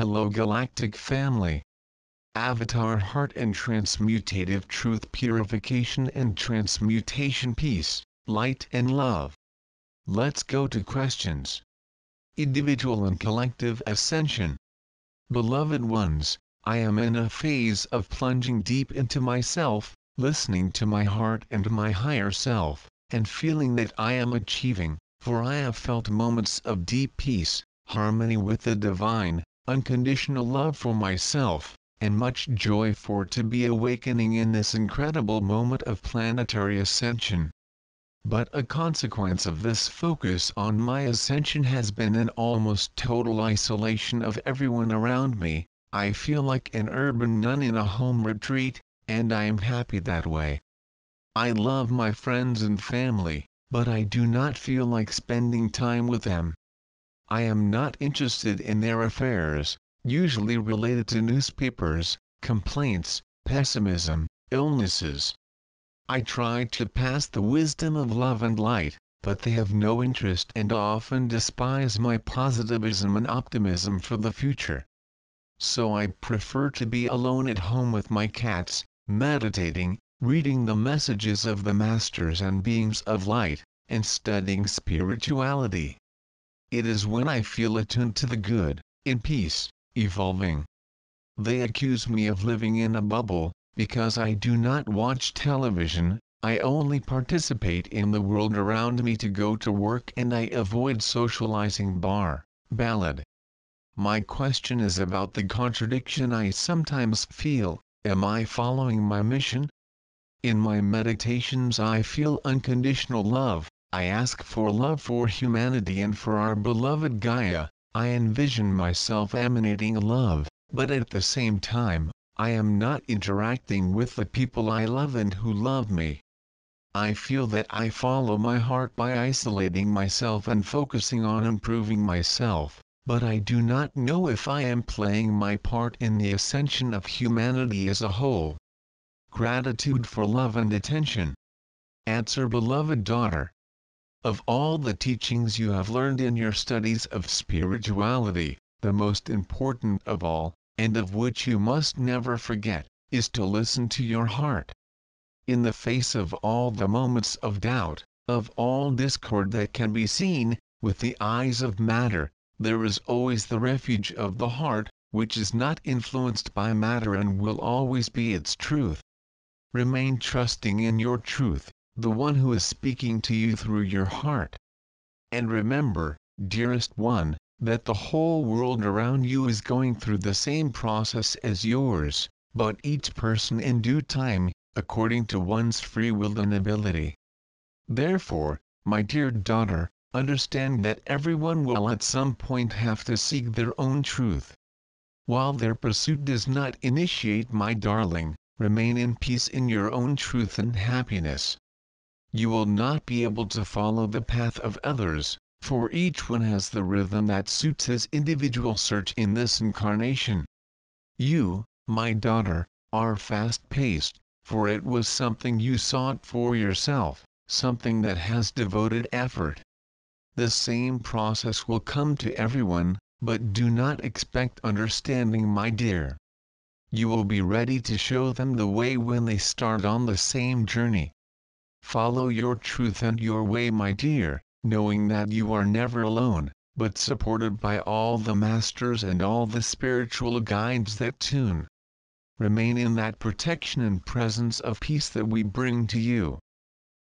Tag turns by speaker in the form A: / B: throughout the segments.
A: Hello Galactic family. Avatar Heart and Transmutative Truth, Purification and Transmutation, Peace, Light and Love. Let's go to questions. Individual and Collective Ascension. Beloved ones, I am in a phase of plunging deep into myself, listening to my heart and my higher self, and feeling that I am achieving, for I have felt moments of deep peace, harmony with the divine, unconditional love for myself, and much joy for to be awakening in this incredible moment of planetary ascension. But a consequence of this focus on my ascension has been an almost total isolation of everyone around me. I feel like an urban nun in a home retreat, and I am happy that way. I love my friends and family, but I do not feel like spending time with them. I am not interested in their affairs, usually related to newspapers, complaints, pessimism, illnesses. I try to pass the wisdom of love and light, but they have no interest and often despise my positivism and optimism for the future. So I prefer to be alone at home with my cats, meditating, reading the messages of the masters and beings of light, and studying spirituality. It is when I feel attuned to the good, in peace, evolving. They accuse me of living in a bubble, because I do not watch television. I only participate in the world around me to go to work, and I avoid socializing ballad. My question is about the contradiction I sometimes feel. Am I following my mission? In my meditations I feel unconditional love. I ask for love for humanity and for our beloved Gaia. I envision myself emanating love, but at the same time, I am not interacting with the people I love and who love me. I feel that I follow my heart by isolating myself and focusing on improving myself, but I do not know if I am playing my part in the ascension of humanity as a whole. Gratitude for love and attention. Answer, beloved daughter. Of all the teachings you have learned in your studies of spirituality, the most important of all, and of which you must never forget, is to listen to your heart. In the face of all the moments of doubt, of all discord that can be seen with the eyes of matter, there is always the refuge of the heart, which is not influenced by matter and will always be its truth. Remain trusting in your truth, the one who is speaking to you through your heart. And remember, dearest one, that the whole world around you is going through the same process as yours, but each person in due time, according to one's free will and ability. Therefore, my dear daughter, understand that everyone will at some point have to seek their own truth. While their pursuit does not initiate, my darling, remain in peace in your own truth and happiness. You will not be able to follow the path of others, for each one has the rhythm that suits his individual search in this incarnation. You, my daughter, are fast-paced, for it was something you sought for yourself, something that has devoted effort. The same process will come to everyone, but do not expect understanding, my dear. You will be ready to show them the way when they start on the same journey. Follow your truth and your way, my dear, knowing that you are never alone, but supported by all the masters and all the spiritual guides that tune. Remain in that protection and presence of peace that we bring to you.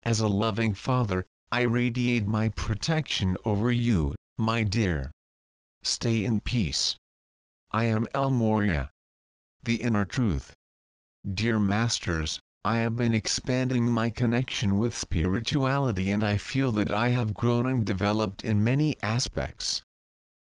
A: As a loving father, I radiate my protection over you, my dear. Stay in peace. I am El Moria. The Inner Truth. Dear Masters, I have been expanding my connection with spirituality and I feel that I have grown and developed in many aspects.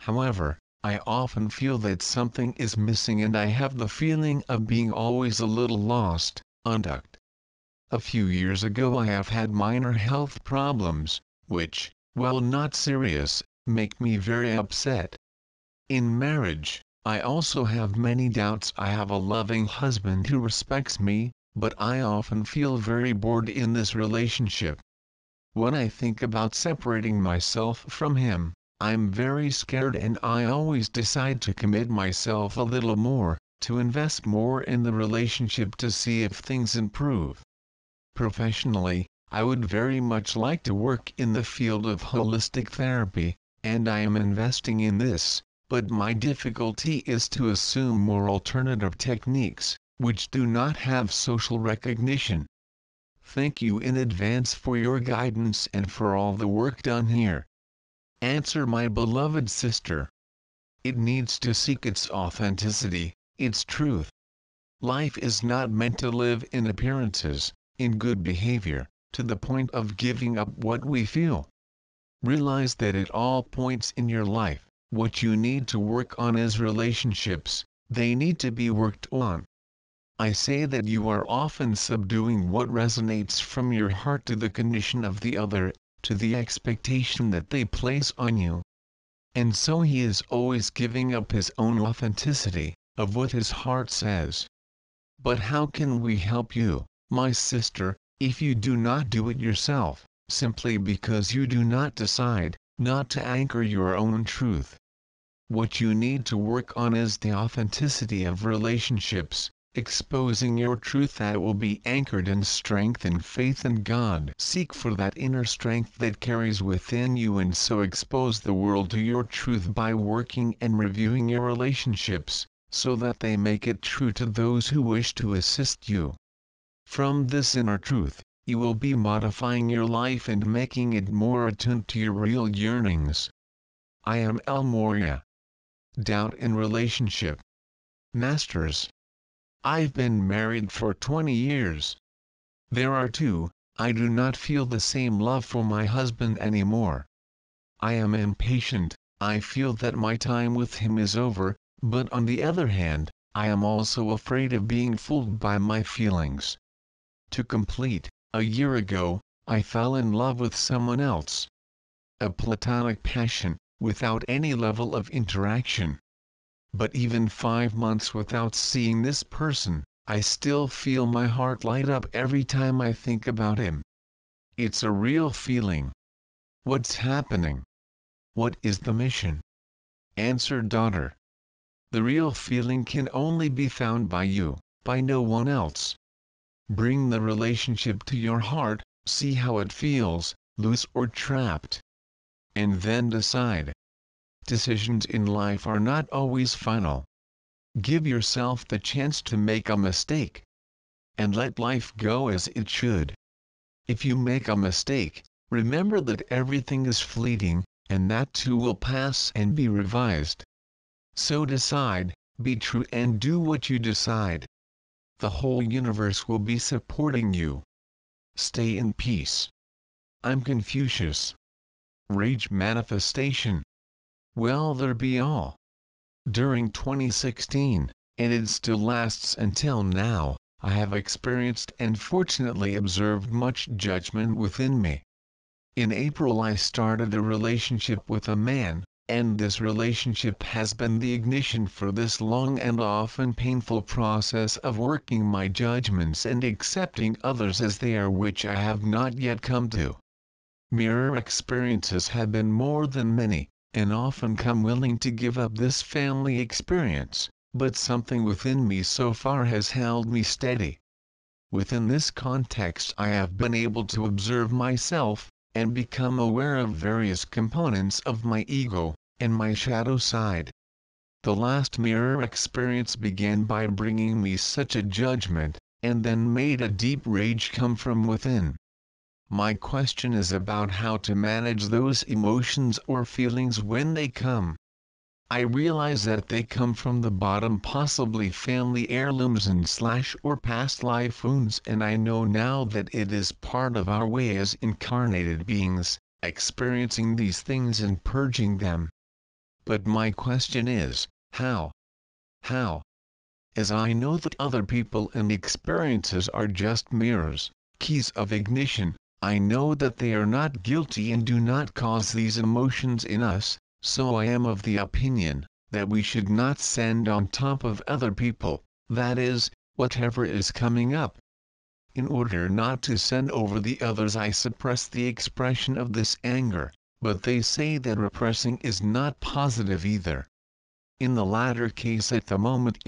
A: However, I often feel that something is missing and I have the feeling of being always a little lost, untucked. A few years ago I have had minor health problems, which, while not serious, make me very upset. In marriage, I also have many doubts. I have a loving husband who respects me, but I often feel very bored in this relationship. When I think about separating myself from him, I'm very scared and I always decide to commit myself a little more, to invest more in the relationship to see if things improve. Professionally, I would very much like to work in the field of holistic therapy, and I am investing in this, but my difficulty is to assume more alternative techniques, which do not have social recognition. Thank you in advance for your guidance and for all the work done here. Answer, my beloved sister. It needs to seek its authenticity, its truth. Life is not meant to live in appearances, in good behavior, to the point of giving up what we feel. Realize that at all points in your life, what you need to work on is relationships, they need to be worked on. I say that you are often subduing what resonates from your heart to the condition of the other, to the expectation that they place on you. And so he is always giving up his own authenticity, of what his heart says. But how can we help you, my sister, if you do not do it yourself, simply because you do not decide, not to anchor your own truth? What you need to work on is the authenticity of relationships, exposing your truth that will be anchored in strength and faith in God. Seek for that inner strength that carries within you, and so expose the world to your truth by working and reviewing your relationships, so that they make it true to those who wish to assist you. From this inner truth, you will be modifying your life and making it more attuned to your real yearnings. I am El Moria. Doubt in relationship. Masters. I've been married for 20 years. There are two, I do not feel the same love for my husband anymore. I am impatient, I feel that my time with him is over, but on the other hand, I am also afraid of being fooled by my feelings. To complete, a year ago, I fell in love with someone else. A platonic passion, without any level of interaction. But even 5 months without seeing this person, I still feel my heart light up every time I think about him. It's a real feeling. What's happening? What is the mission? Answer, daughter. The real feeling can only be found by you, by no one else. Bring the relationship to your heart, see how it feels, loose or trapped. And then decide. Decisions in life are not always final. Give yourself the chance to make a mistake. And let life go as it should. If you make a mistake, remember that everything is fleeting, and that too will pass and be revised. So decide, be true and do what you decide. The whole universe will be supporting you. Stay in peace. I'm Confucius. Rage manifestation. Well, there be all. During 2016, and it still lasts until now, I have experienced and fortunately observed much judgment within me. In April I started a relationship with a man, and this relationship has been the ignition for this long and often painful process of working my judgments and accepting others as they are, which I have not yet come to. Mirror experiences have been more than many, and often come willing to give up this family experience, but something within me so far has held me steady. Within this context I have been able to observe myself, and become aware of various components of my ego, and my shadow side. The last mirror experience began by bringing me such a judgment, and then made a deep rage come from within. My question is about how to manage those emotions or feelings when they come. I realize that they come from the bottom, possibly family heirlooms and / or past life wounds, and I know now that it is part of our way as incarnated beings, experiencing these things and purging them. But my question is, how? How? As I know that other people and experiences are just mirrors, keys of ignition, I know that they are not guilty and do not cause these emotions in us, so I am of the opinion that we should not send on top of other people, that is, whatever is coming up. In order not to send over the others, I suppress the expression of this anger, but they say that repressing is not positive either. In the latter case at the moment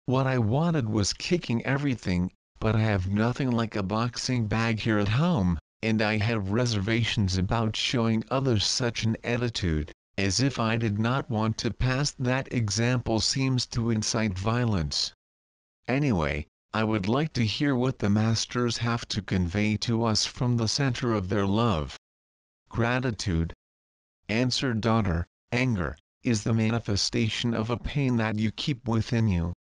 A: what I wanted was kicking everything, but I have nothing like a boxing bag here at home, and I have reservations about showing others such an attitude, as if I did not want to pass that example seems to incite violence. Anyway, I would like to hear what the masters have to convey to us from the center of their love. Gratitude. Answer daughter, anger is the manifestation of a pain that you keep within you.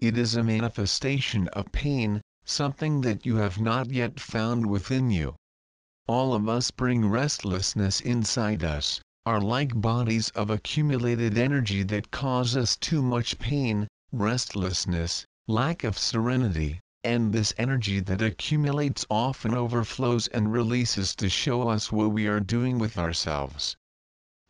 A: It is a manifestation of pain, something that you have not yet found within you. All of us bring restlessness inside us, are like bodies of accumulated energy that cause us too much pain, restlessness, lack of serenity, and this energy that accumulates often overflows and releases to show us what we are doing with ourselves.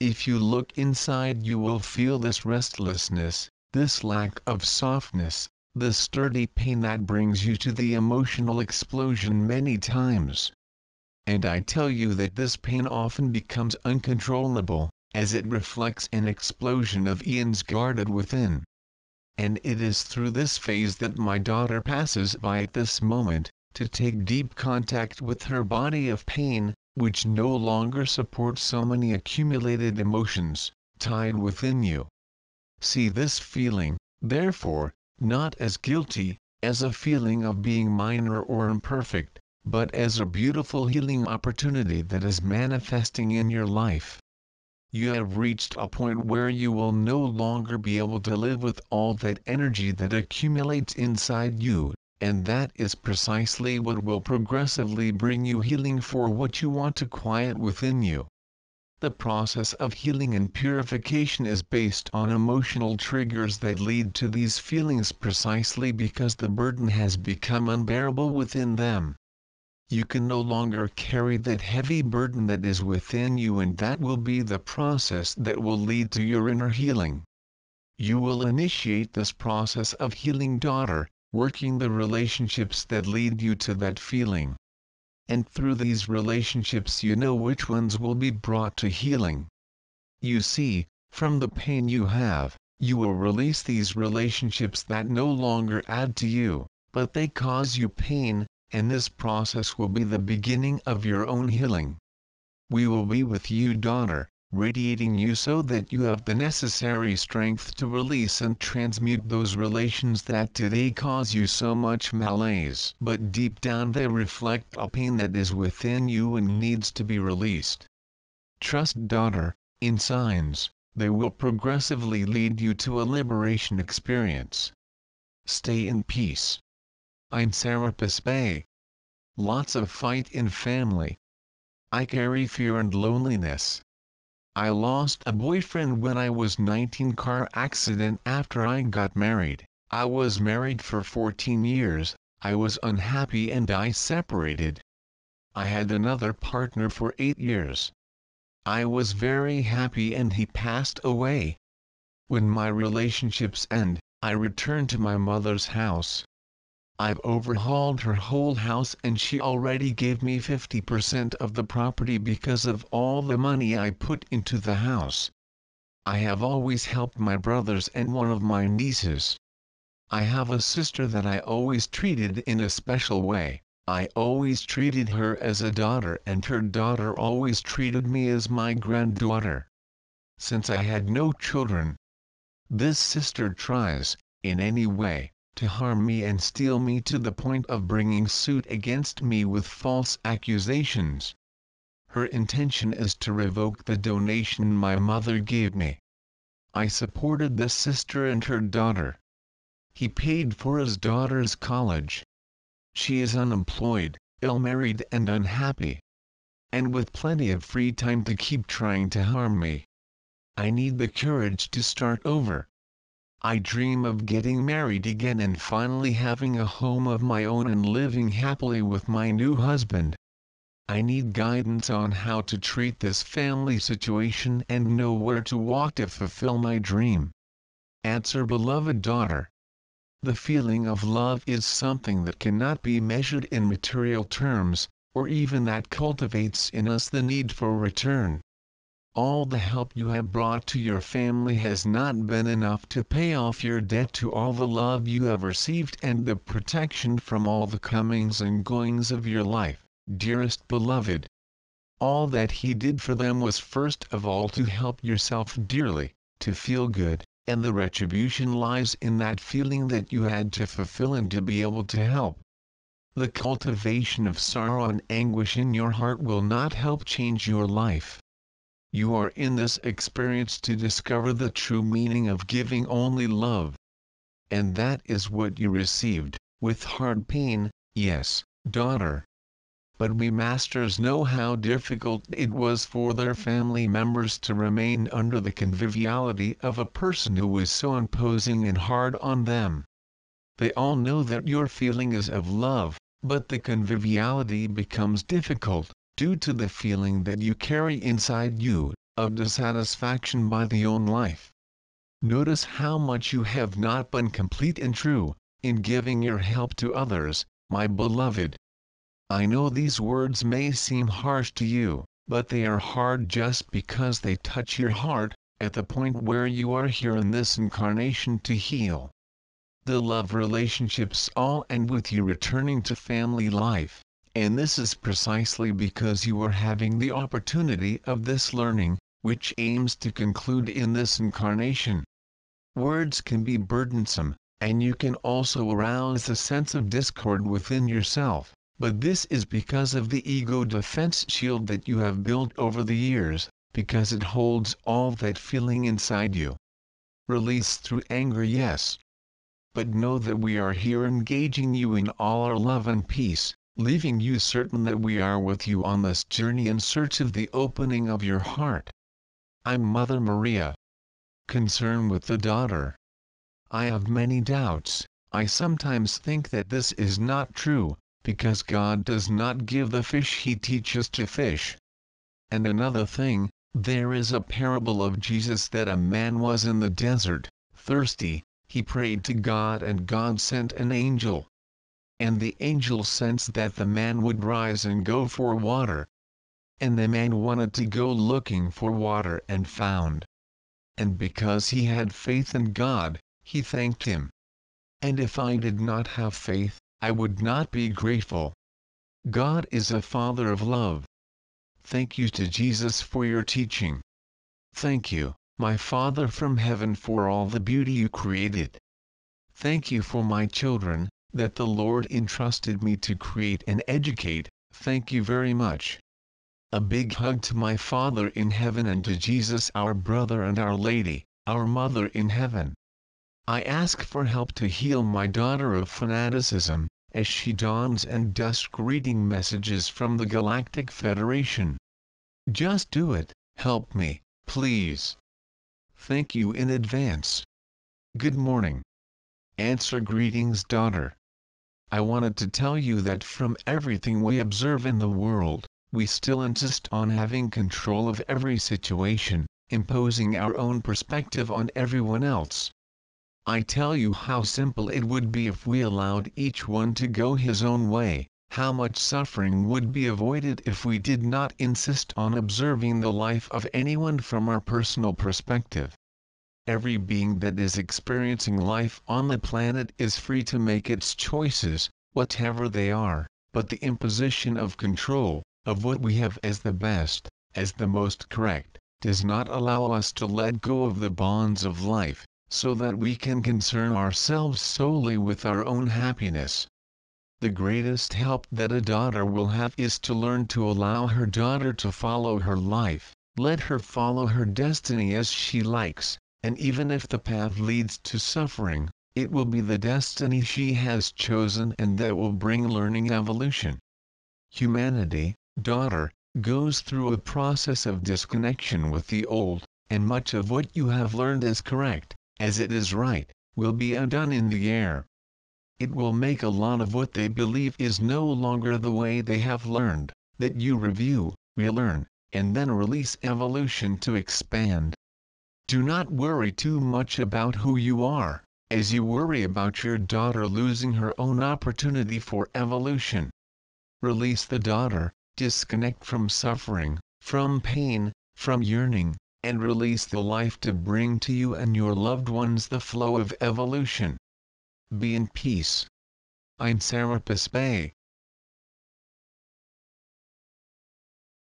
A: If you look inside you will feel this restlessness, this lack of softness, this sturdy pain that brings you to the emotional explosion many times. And I tell you that this pain often becomes uncontrollable, as it reflects an explosion of eons guarded within. And it is through this phase that my daughter passes by at this moment, to take deep contact with her body of pain, which no longer supports so many accumulated emotions, tied within you. See this feeling, therefore, not as guilty, as a feeling of being minor or imperfect, but as a beautiful healing opportunity that is manifesting in your life. You have reached a point where you will no longer be able to live with all that energy that accumulates inside you, and that is precisely what will progressively bring you healing for what you want to quiet within you. The process of healing and purification is based on emotional triggers that lead to these feelings precisely because the burden has become unbearable within them. You can no longer carry that heavy burden that is within you, and that will be the process that will lead to your inner healing. You will initiate this process of healing, daughter, working the relationships that lead you to that feeling. And through these relationships you know which ones will be brought to healing. You see, from the pain you have, you will release these relationships that no longer add to you, but they cause you pain, and this process will be the beginning of your own healing. We will be with you, daughter, radiating you so that you have the necessary strength to release and transmute those relations that today cause you so much malaise. But deep down they reflect a pain that is within you and needs to be released. Trust, daughter, in signs, they will progressively lead you to a liberation experience. Stay in peace. I'm Serapis Bay. Lots of fight in family. I carry fear and loneliness. I lost a boyfriend when I was 19, car accident after I got married. I was married for 14 years, I was unhappy and I separated. I had another partner for 8 years. I was very happy and he passed away. When my relationships end, I returned to my mother's house. I've overhauled her whole house and she already gave me 50% of the property because of all the money I put into the house. I have always helped my brothers and one of my nieces. I have a sister that I always treated in a special way. I always treated her as a daughter and her daughter always treated me as my granddaughter. Since I had no children, this sister tries, in any way, to harm me and steal me to the point of bringing suit against me with false accusations. Her intention is to revoke the donation my mother gave me. I supported this sister and her daughter. He paid for his daughter's college. She is unemployed, ill-married and unhappy. And with plenty of free time to keep trying to harm me. I need the courage to start over. I dream of getting married again and finally having a home of my own and living happily with my new husband. I need guidance on how to treat this family situation and know where to walk to fulfill my dream. Answer, beloved daughter. The feeling of love is something that cannot be measured in material terms, or even that cultivates in us the need for return. All the help you have brought to your family has not been enough to pay off your debt to all the love you have received and the protection from all the comings and goings of your life, dearest beloved. All that he did for them was first of all to help yourself dearly, to feel good, and the retribution lies in that feeling that you had to fulfill and to be able to help. The cultivation of sorrow and anguish in your heart will not help change your life. You are in this experience to discover the true meaning of giving only love. And that is what you received, with hard pain, yes, daughter. But we masters know how difficult it was for their family members to remain under the conviviality of a person who was so imposing and hard on them. They all know that your feeling is of love, but the conviviality becomes difficult, due to the feeling that you carry inside you, of dissatisfaction by the own life. Notice how much you have not been complete and true, in giving your help to others, my beloved. I know these words may seem harsh to you, but they are hard just because they touch your heart, at the point where you are here in this incarnation to heal. The love relationships all end with you returning to family life. And this is precisely because you are having the opportunity of this learning, which aims to conclude in this incarnation. Words can be burdensome, and you can also arouse a sense of discord within yourself, but this is because of the ego defense shield that you have built over the years, because it holds all that feeling inside you. Release through anger, yes. But know that we are here engaging you in all our love and peace, leaving you certain that we are with you on this journey in search of the opening of your heart. I'm Mother Maria. Concern with the daughter. I have many doubts. I sometimes think that this is not true, because God does not give the fish he teaches to fish. And another thing, there is a parable of Jesus that a man was in the desert, thirsty, he prayed to God and God sent an angel. And the angel sensed that the man would rise and go for water. And the man wanted to go looking for water and found. And because he had faith in God, he thanked him. And if I did not have faith, I would not be grateful. God is a Father of love. Thank you to Jesus for your teaching. Thank you, my Father from heaven, for all the beauty you created. Thank you for my children, that the Lord entrusted me to create and educate. Thank you very much. A big hug to my Father in heaven and to Jesus our brother and Our Lady, our Mother in heaven. I ask for help to heal my daughter of fanaticism, as she dawns and dusk reading messages from the Galactic Federation. Just do it, help me, please. Thank you in advance. Good morning. Answer greetings, daughter. I wanted to tell you that from everything we observe in the world, we still insist on having control of every situation, imposing our own perspective on everyone else. I tell you how simple it would be if we allowed each one to go his own way, how much suffering would be avoided if we did not insist on observing the life of anyone from our personal perspective. Every being that is experiencing life on the planet is free to make its choices, whatever they are, but the imposition of control, of what we have as the best, as the most correct, does not allow us to let go of the bonds of life, so that we can concern ourselves solely with our own happiness. The greatest help that a daughter will have is to learn to allow her daughter to follow her life, let her follow her destiny as she likes. And even if the path leads to suffering, it will be the destiny she has chosen and that will bring learning evolution. Humanity, daughter, goes through a process of disconnection with the old, and much of what you have learned as correct, as it is right, will be undone in the air. It will make a lot of what they believe is no longer the way they have learned, that you review, relearn, and then release evolution to expand. Do not worry too much about who you are, as you worry about your daughter losing her own opportunity for evolution. Release the daughter, disconnect from suffering, from pain, from yearning, and release the life to bring to you and your loved ones the flow of evolution. Be in peace. I'm Serapis Bey.